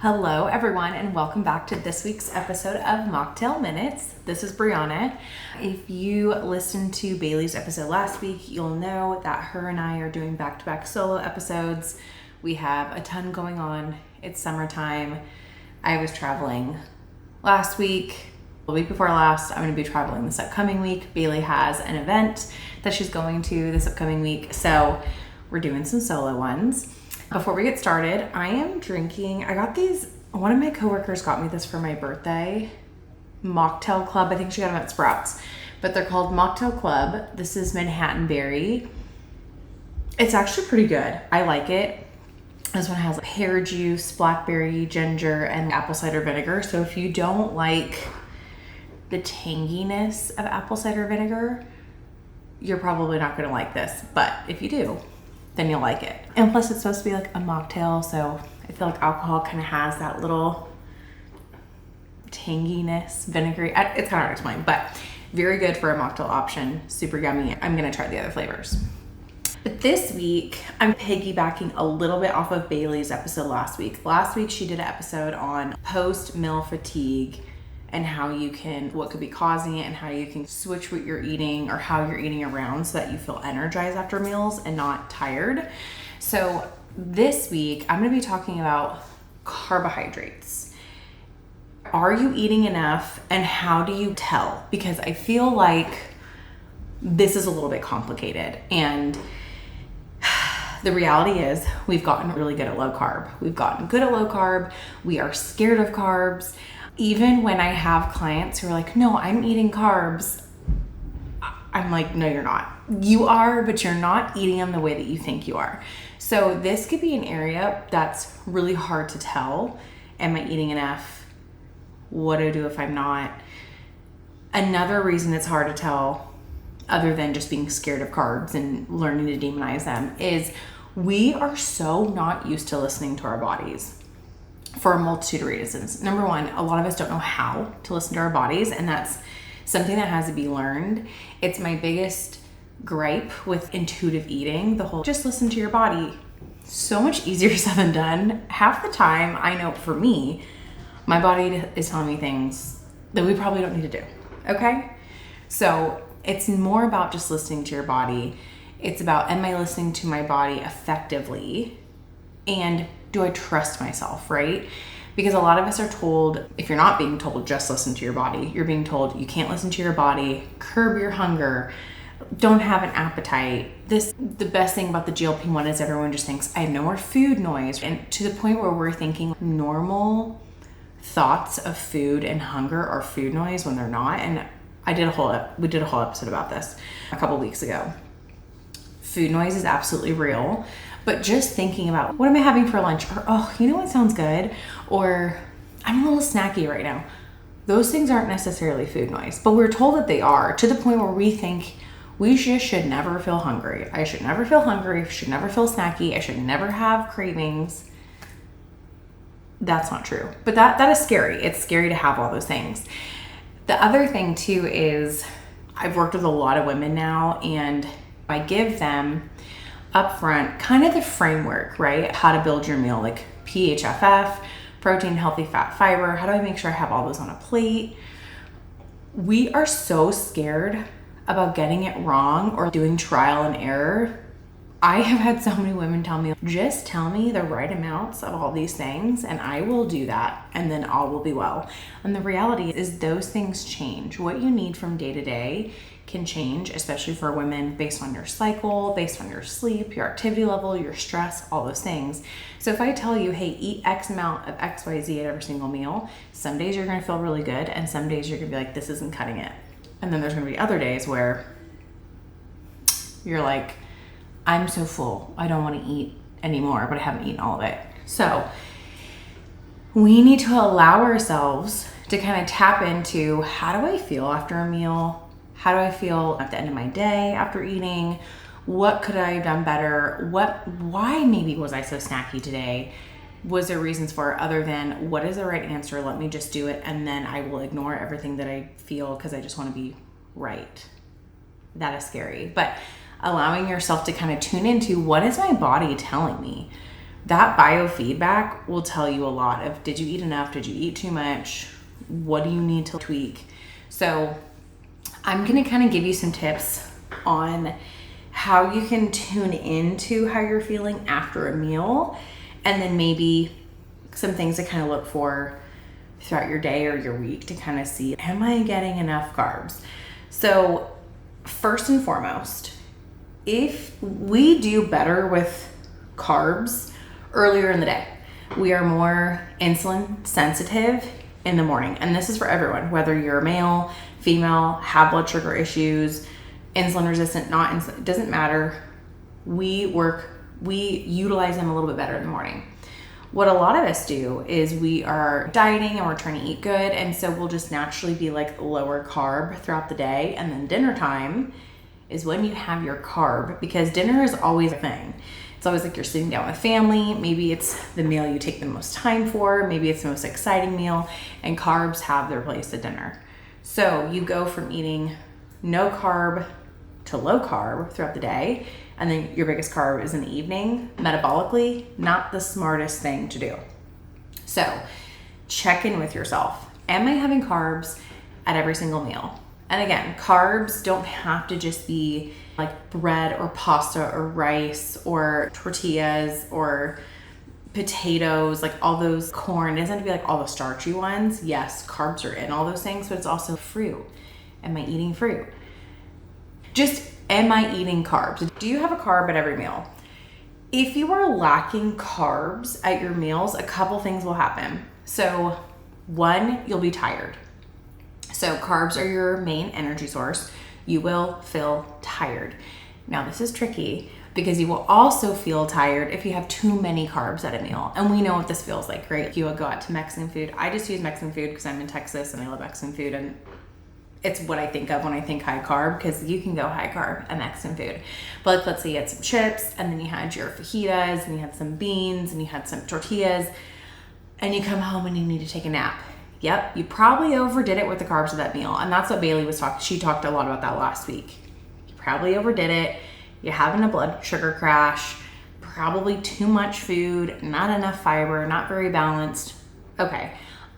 Hello everyone and welcome back to this week's episode of Mocktail Minutes. This is Brianna. If you listened to Bailey's episode last week, you'll know that her and I are doing back-to-back solo episodes. We have a ton going on. It's summertime. I was traveling last week. The week before last, I'm going to be traveling this upcoming week. Bailey has an event that she's going to this upcoming week, so we're doing some solo ones. Before we get started, I am drinking, one of my coworkers got me this for my birthday, Mocktail Club. I think she got them at Sprouts, but they're called Mocktail Club. This is Manhattan Berry. It's actually pretty good. I like it. This one has pear juice, blackberry, ginger, and apple cider vinegar. So if you don't like the tanginess of apple cider vinegar, you're probably not going to like this. But if you do, then you'll like it. And plus it's supposed to be like a mocktail, so I feel like alcohol kind of has that little tanginess, vinegary. It's kind of hard to explain, but very good for a mocktail option. Super yummy. I'm gonna try the other flavors. But this week, I'm piggybacking a little bit off of Bailey's episode last week. Last week, she did an episode on post-meal fatigue and what could be causing it and how you can switch what you're eating or how you're eating around so that you feel energized after meals and not tired. So this week, I'm gonna be talking about carbohydrates. Are you eating enough and how do you tell? Because I feel like this is a little bit complicated, and the reality is we've gotten really good at low carb. We've gotten good at low carb. We are scared of carbs. Even when I have clients who are like, no, I'm eating carbs, I'm like, no, you're not. You are, but you're not eating them the way that you think you are. So this could be an area that's really hard to tell. Am I eating enough? What do I do if I'm not? Another reason it's hard to tell, other than just being scared of carbs and learning to demonize them, is we are so not used to listening to our bodies. For a multitude of reasons. Number one, a lot of us don't know how to listen to our bodies, and that's something that has to be learned. It's my biggest gripe with intuitive eating, the whole just listen to your body. So much easier said than done. Half the time, I know for me, my body is telling me things that we probably don't need to do, okay? So it's more about just listening to your body. It's about, am I listening to my body effectively? And do I trust myself, right? Because a lot of us are told, if you're not being told, just listen to your body, you're being told you can't listen to your body, curb your hunger, don't have an appetite. The best thing about the GLP-1 is everyone just thinks, I have no more food noise. And to the point where we're thinking normal thoughts of food and hunger are food noise when they're not. And we did a whole episode about this a couple weeks ago. Food noise is absolutely real. But just thinking about, what am I having for lunch? Or, oh, you know what sounds good? Or, I'm a little snacky right now. Those things aren't necessarily food noise, but we're told that they are, to the point where we think we just should never feel hungry. I should never feel hungry. I should never feel snacky. I should never have cravings. That's not true. But that is scary. It's scary to have all those things. The other thing too is, I've worked with a lot of women now, and I give them upfront kind of the framework, right? How to build your meal, like PHFF, protein, healthy fat, fiber. How do I make sure I have all those on a plate? We are so scared about getting it wrong or doing trial and error. I have had so many women tell me, just tell me the right amounts of all these things and I will do that, and then all will be well. And the reality is those things change. What you need from day to day can change, especially for women, based on your cycle, based on your sleep, your activity level, your stress, all those things. So if I tell you, hey, eat X amount of XYZ at every single meal, some days you're gonna feel really good, and some days you're gonna be like, this isn't cutting it. And then there's gonna be other days where you're like, I'm so full, I don't wanna eat anymore, but I haven't eaten all of it. So we need to allow ourselves to kind of tap into, how do I feel after a meal? How do I feel at the end of my day after eating? What could I have done better? Why maybe was I so snacky today? Was there reasons for it other than, what is the right answer? Let me just do it, and then I will ignore everything that I feel because I just want to be right. That is scary. But allowing yourself to kind of tune into, what is my body telling me, That biofeedback will tell you a lot of, did you eat enough? Did you eat too much? What do you need to tweak? So I'm going to kind of give you some tips on how you can tune into how you're feeling after a meal, and then maybe some things to kind of look for throughout your day or your week to kind of see, am I getting enough carbs? So first and foremost, if we do better with carbs earlier in the day, we are more insulin sensitive in the morning. And this is for everyone, whether you're male, female, have blood sugar issues, insulin resistant, not insulin, it doesn't matter. We utilize them a little bit better in the morning. What a lot of us do is we are dieting and we're trying to eat good. And so we'll just naturally be like lower carb throughout the day. And then dinner time is when you have your carb, because dinner is always a thing. It's always like you're sitting down with family. Maybe it's the meal you take the most time for. Maybe it's the most exciting meal, and carbs have their place at dinner. So you go from eating no carb to low carb throughout the day, and then your biggest carb is in the evening. Metabolically, not the smartest thing to do. So check in with yourself. Am I having carbs at every single meal? And again, carbs don't have to just be like bread or pasta or rice or tortillas or potatoes, like all those corn. It doesn't have to be like all the starchy ones. Yes, carbs are in all those things, but it's also fruit. Am I eating fruit? Just, am I eating carbs? Do you have a carb at every meal? If you are lacking carbs at your meals, a couple things will happen. So one, you'll be tired. So carbs are your main energy source. You will feel tired. Now this is tricky because you will also feel tired if you have too many carbs at a meal. And we know what this feels like, right? You will go out to Mexican food. I just use Mexican food because I'm in Texas and I love Mexican food, and it's what I think of when I think high carb, because you can go high carb at Mexican food. But like, let's say you had some chips, and then you had your fajitas, and you had some beans, and you had some tortillas, and you come home and you need to take a nap. Yep, you probably overdid it with the carbs of that meal. And that's what Bailey was talking. She talked a lot about that last week. You probably overdid it. You're having a blood sugar crash, probably too much food, not enough fiber, not very balanced. Okay,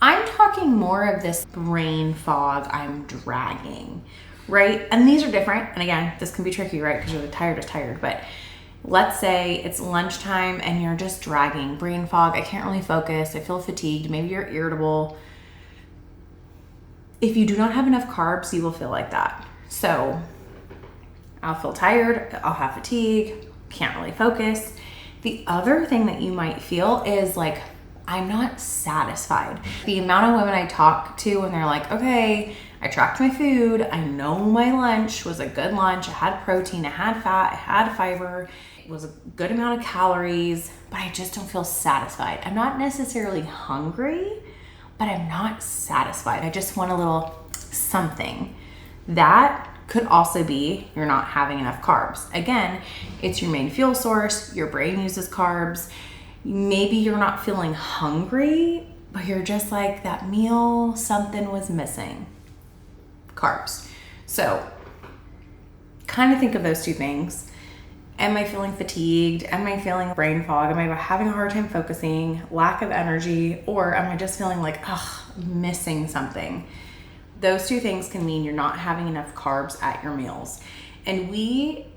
I'm talking more of this brain fog I'm dragging, right? And these are different. And again, this can be tricky, right? Because you're tired. But let's say it's lunchtime and you're just dragging, brain fog. I can't really focus. I feel fatigued. Maybe you're irritable. If you do not have enough carbs, you will feel like that. So I'll feel tired. I'll have fatigue. Can't really focus. The other thing that you might feel is like, I'm not satisfied. The amount of women I talk to and they're like, okay, I tracked my food. I know my lunch was a good lunch. I had protein, I had fat, I had fiber. It was a good amount of calories, but I just don't feel satisfied. I'm not necessarily hungry, but I'm not satisfied. I just want a little something. That could also be you're not having enough carbs. Again, it's your main fuel source. Your brain uses carbs. Maybe you're not feeling hungry, but you're just like, that meal, something was missing. Carbs. So kind of think of those two things. Am I feeling fatigued? Am I feeling brain fog? Am I having a hard time focusing? Lack of energy? Or am I just feeling like, missing something? Those two things can mean you're not having enough carbs at your meals. And we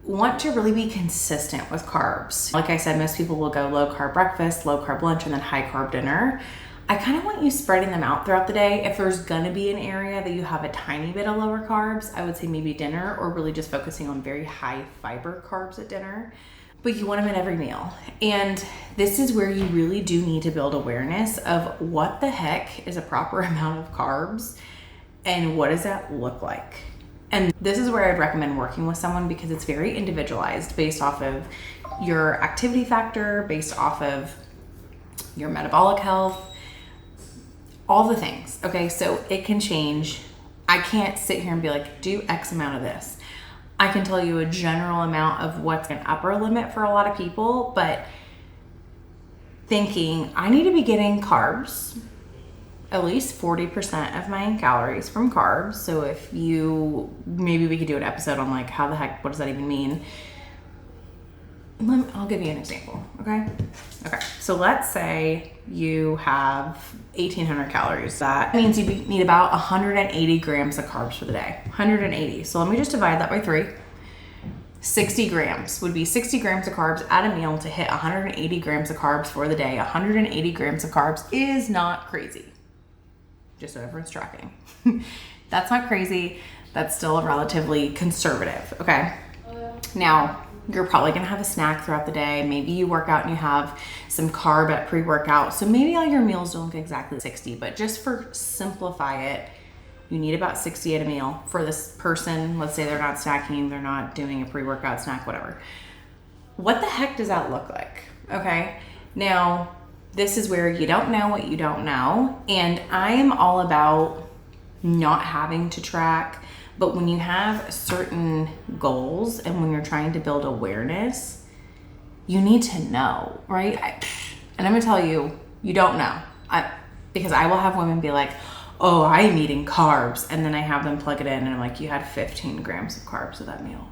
want to really be consistent with carbs. Like I said, most people will go low carb breakfast, low carb lunch, and then high carb dinner. I kind of want you spreading them out throughout the day. If there's gonna be an area that you have a tiny bit of lower carbs, I would say maybe dinner, or really just focusing on very high fiber carbs at dinner. But you want them at every meal. And this is where you really do need to build awareness of what the heck is a proper amount of carbs and what does that look like. And this is where I'd recommend working with someone, because it's very individualized based off of your activity factor, based off of your metabolic health, all the things. Okay, so it can change. I can't sit here and be like, do X amount of this. I can tell you a general amount of what's an upper limit for a lot of people, but thinking I need to be getting carbs, at least 40% of my calories from carbs. So if maybe we could do an episode on like, how the heck, what does that even mean? I'll give you an example, okay? Okay, so let's say you have 1,800 calories. That means you need about 180 grams of carbs for the day. 180. So let me just divide that by 3. 60 grams would be 60 grams of carbs at a meal to hit 180 grams of carbs for the day. 180 grams of carbs is not crazy. Just so everyone's tracking. That's not crazy. That's still relatively conservative, okay? Now, you're probably gonna have a snack throughout the day. Maybe you work out and you have some carb at pre-workout. So maybe all your meals don't look exactly 60, but just for simplify it, you need about 60 at a meal for this person. Let's say they're not snacking, they're not doing a pre-workout snack, whatever. What the heck does that look like? Okay. Now, this is where you don't know what you don't know. And I am all about not having to track. But when you have certain goals and when you're trying to build awareness, you need to know, right? And I'm gonna tell you, you don't know. Because I will have women be like, oh, I'm eating carbs. And then I have them plug it in and I'm like, you had 15 grams of carbs with that meal.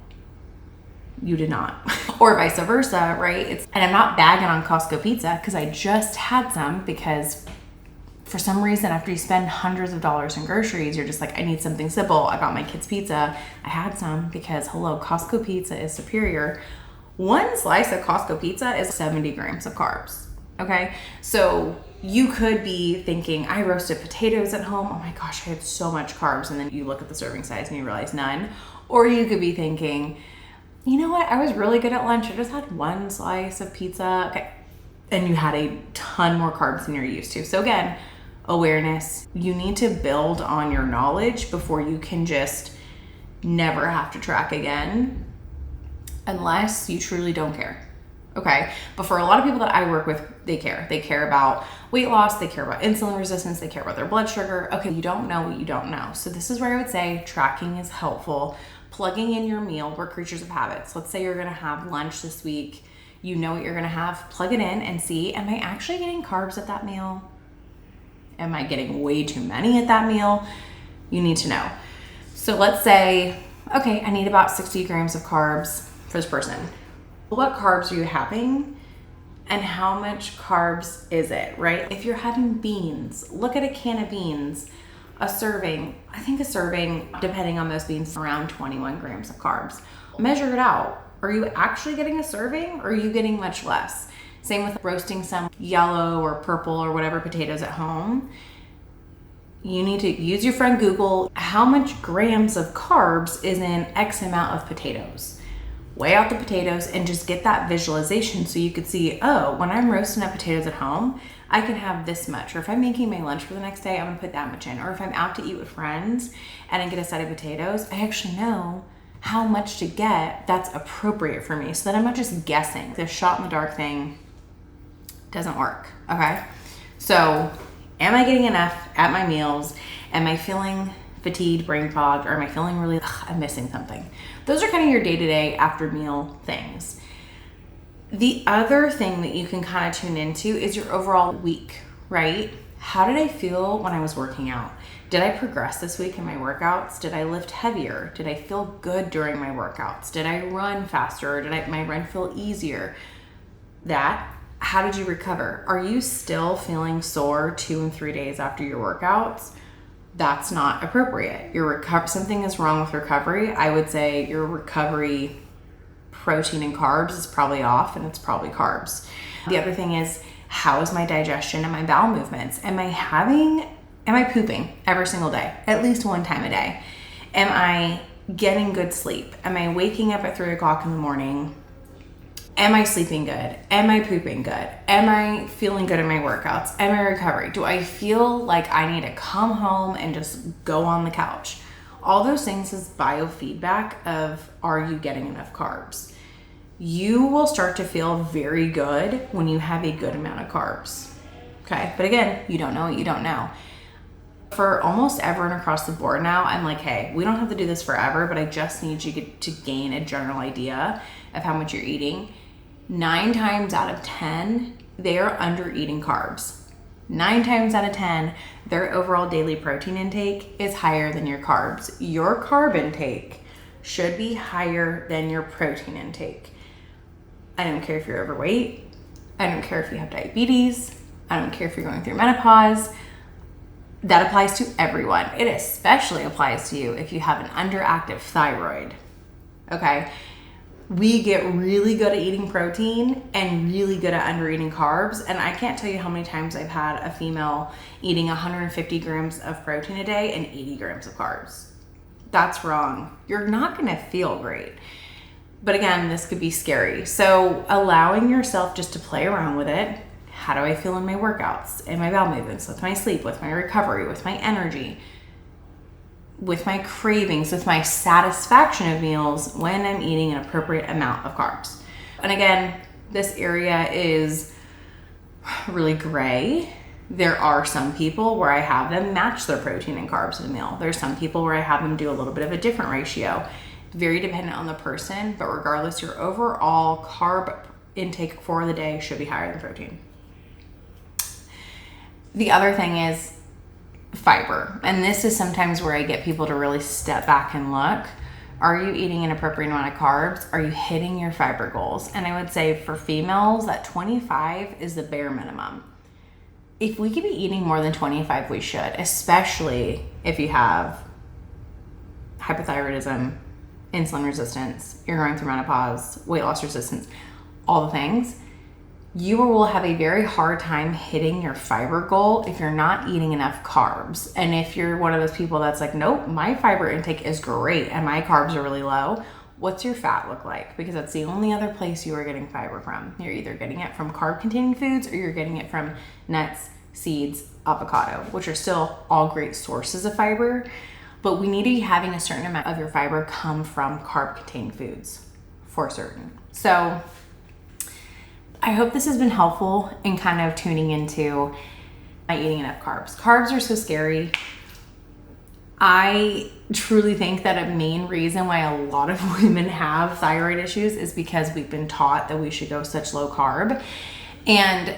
You did not. Or vice versa, right? And I'm not bagging on Costco pizza because I just had some because for some reason, after you spend hundreds of dollars in groceries, you're just like, I need something simple. I got my kids pizza. I had some because, hello, Costco pizza is superior. One slice of Costco pizza is 70 grams of carbs, okay? So you could be thinking, I roasted potatoes at home. Oh my gosh, I had so much carbs. And then you look at the serving size and you realize none. Or you could be thinking, you know what? I was really good at lunch. I just had one slice of pizza. Okay. And you had a ton more carbs than you're used to. So again, awareness. You need to build on your knowledge before you can just never have to track again unless you truly don't care. Okay. But for a lot of people that I work with, they care. They care about weight loss. They care about insulin resistance. They care about their blood sugar. Okay. You don't know what you don't know. So this is where I would say tracking is helpful. Plugging in your meal. We're creatures of habits. Let's say you're going to have lunch this week. You know what you're going to have. Plug it in and see, am I actually getting carbs at that meal? Am I getting way too many at that meal? You need to know. So let's say, okay, I need about 60 grams of carbs for this person. What carbs are you having and how much carbs is it, right? If you're having beans, look at a can of beans, a serving, I think a serving, depending on most beans, around 21 grams of carbs. Measure it out. Are you actually getting a serving or are you getting much less? Same with roasting some yellow or purple or whatever potatoes at home. You need to use your friend Google. How much grams of carbs is in X amount of potatoes? Weigh out the potatoes and just get that visualization so you could see, oh, when I'm roasting up potatoes at home, I can have this much. Or if I'm making my lunch for the next day, I'm gonna put that much in. Or if I'm out to eat with friends and I get a side of potatoes, I actually know how much to get that's appropriate for me so that I'm not just guessing. This shot in the dark thing doesn't work, okay? So am I getting enough at my meals? Am I feeling fatigued, brain fogged, or am I feeling really, I'm missing something? Those are kind of your day-to-day after meal things. The other thing that you can kind of tune into is your overall week, right? How did I feel when I was working out? Did I progress this week in my workouts? Did I lift heavier? Did I feel good during my workouts? Did I run faster? Did my run feel easier? How did you recover? Are you still feeling sore 2 and 3 days after your workouts? That's not appropriate. Something is wrong with recovery. I would say your recovery protein and carbs is probably off and it's probably carbs. The other thing is, how is my digestion and my bowel movements? Am I pooping every single day? At least one time a day? Am I getting good sleep? Am I waking up at 3 o'clock in the morning? Am I sleeping good? Am I pooping good? Am I feeling good in my workouts? Am I recovering? Do I feel like I need to come home and just go on the couch? All those things is biofeedback of, are you getting enough carbs? You will start to feel very good when you have a good amount of carbs. Okay, but again, you don't know what you don't know. For almost everyone across the board now, I'm like, hey, we don't have to do this forever, but I just need you to gain a general idea of how much you're eating. 9 times out of 10, they are under eating carbs. 9 times out of 10, their overall daily protein intake is higher than your carbs. Your carb intake should be higher than your protein intake. I don't care if you're overweight. I don't care if you have diabetes. I don't care if you're going through menopause. That applies to everyone. It especially applies to you if you have an underactive thyroid. Okay? We get really good at eating protein and really good at under eating carbs. And I can't tell you how many times I've had a female eating 150 grams of protein a day and 80 grams of carbs. That's wrong. You're not going to feel great. But again, this could be scary. So allowing yourself just to play around with it. How do I feel in my workouts, in my bowel movements, with my sleep, with my recovery, with my energy, with my cravings, with my satisfaction of meals when I'm eating an appropriate amount of carbs? And again, this area is really gray. There are some people where I have them match their protein and carbs in a meal. There's some people where I have them do a little bit of a different ratio. Very dependent on the person, but regardless, your overall carb intake for the day should be higher than protein. The other thing is fiber. And this is sometimes where I get people to really step back and look. Are you eating an appropriate amount of carbs? Are you hitting your fiber goals? And I would say for females that 25 is the bare minimum. If we could be eating more than 25, we should, especially if you have hypothyroidism, insulin resistance, you're going through menopause, weight loss resistance, all the things. You will have a very hard time hitting your fiber goal if you're not eating enough carbs. And if you're one of those people that's like, nope, my fiber intake is great and my carbs are really low, what's your fat look like? Because that's the only other place you are getting fiber from. You're either getting it from carb-containing foods or you're getting it from nuts, seeds, avocado, which are still all great sources of fiber. But we need to be having a certain amount of your fiber come from carb-containing foods for certain. So I hope this has been helpful in kind of tuning into not eating enough carbs. Carbs are so scary. I truly think that a main reason why a lot of women have thyroid issues is because we've been taught that we should go such low carb. And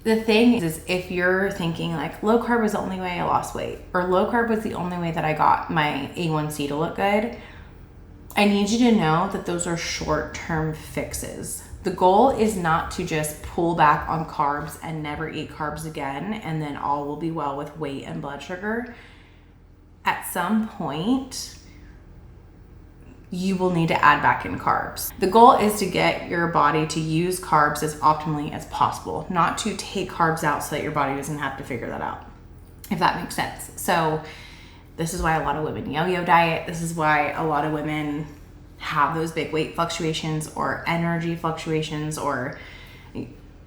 the thing is if you're thinking like low carb was the only way I lost weight, or low carb was the only way that I got my A1C to look good, I need you to know that those are short-term fixes. The goal is not to just pull back on carbs and never eat carbs again, and then all will be well with weight and blood sugar. At some point, you will need to add back in carbs. The goal is to get your body to use carbs as optimally as possible, not to take carbs out so that your body doesn't have to figure that out, if that makes sense. So this is why a lot of women yo-yo diet. This is why a lot of women have those big weight fluctuations or energy fluctuations, or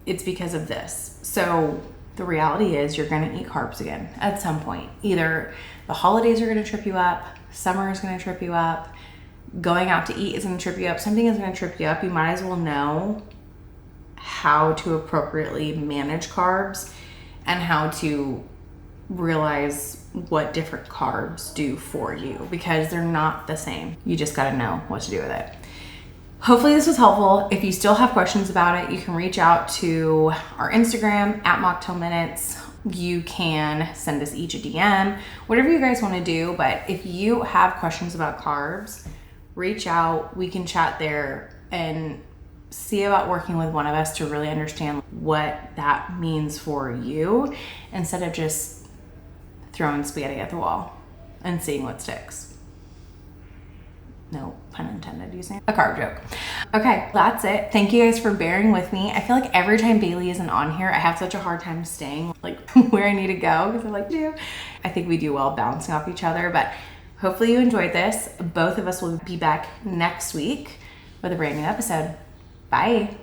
it's because of this. So the reality is you're going to eat carbs again at some point. Either the holidays are going to trip you up, summer is going to trip you up, going out to eat is going to trip you up, something is going to trip you up. You might as well know how to appropriately manage carbs and how to realize what different carbs do for you, because they're not the same. You just got to know what to do with it. Hopefully this was helpful. If you still have questions about it, you can reach out to our Instagram at Mocktail Minutes. You can send us each a DM, whatever you guys want to do. But if you have questions about carbs, reach out. We can chat there and see about working with one of us to really understand what that means for you, instead of just throwing spaghetti at the wall and seeing what sticks. No pun intended using a carb joke. Okay, that's it. Thank you guys for bearing with me. I feel like every time Bailey isn't on here, I have such a hard time staying like where I need to go, because I'm like, I think we do well bouncing off each other. But hopefully you enjoyed this. Both of us will be back next week with a brand new episode. Bye.